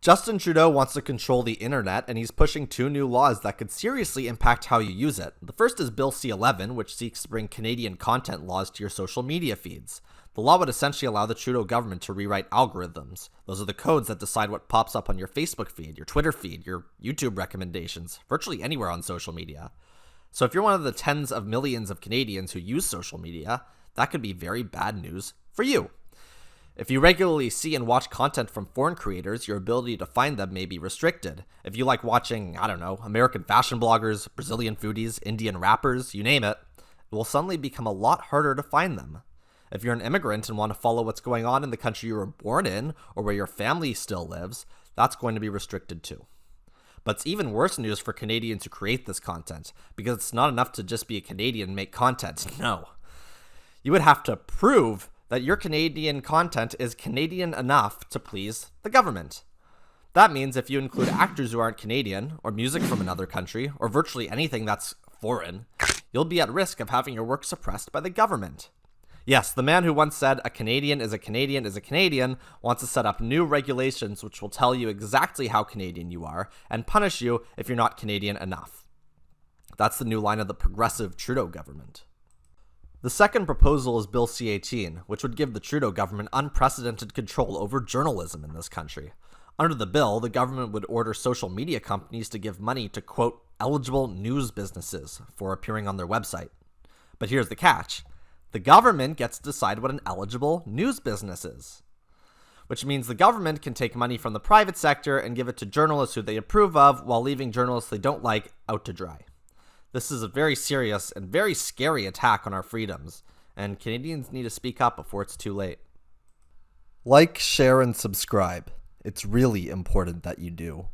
Justin Trudeau wants to control the internet, and he's pushing two new laws that could seriously impact how you use it. The first is Bill C-11, which seeks to bring Canadian content laws to your social media feeds. The law would essentially allow the Trudeau government to rewrite algorithms. Those are the codes that decide what pops up on your Facebook feed, your Twitter feed, your YouTube recommendations, virtually anywhere on social media. So if you're one of the tens of millions of Canadians who use social media, that could be very bad news for you. If you regularly see and watch content from foreign creators, your ability to find them may be restricted. If you like watching, American fashion bloggers, Brazilian foodies, Indian rappers, you name it, it will suddenly become a lot harder to find them. If you're an immigrant and want to follow what's going on in the country you were born in, or where your family still lives, that's going to be restricted too. But it's even worse news for Canadians who create this content, because it's not enough to just be a Canadian and make content. No. You would have to prove that your Canadian content is Canadian enough to please the government. That means if you include actors who aren't Canadian, or music from another country, or virtually anything that's foreign, you'll be at risk of having your work suppressed by the government. Yes, the man who once said a Canadian is a Canadian is a Canadian wants to set up new regulations which will tell you exactly how Canadian you are and punish you if you're not Canadian enough. That's the new line of the progressive Trudeau government. The second proposal is Bill C-18, which would give the Trudeau government unprecedented control over journalism in this country. Under the bill, the government would order social media companies to give money to, quote, eligible news businesses for appearing on their website. But here's the catch. The government gets to decide what an eligible news business is, which means the government can take money from the private sector and give it to journalists who they approve of while leaving journalists they don't like out to dry. This is a very serious and very scary attack on our freedoms, and Canadians need to speak up before it's too late. Like, share, and subscribe. It's really important that you do.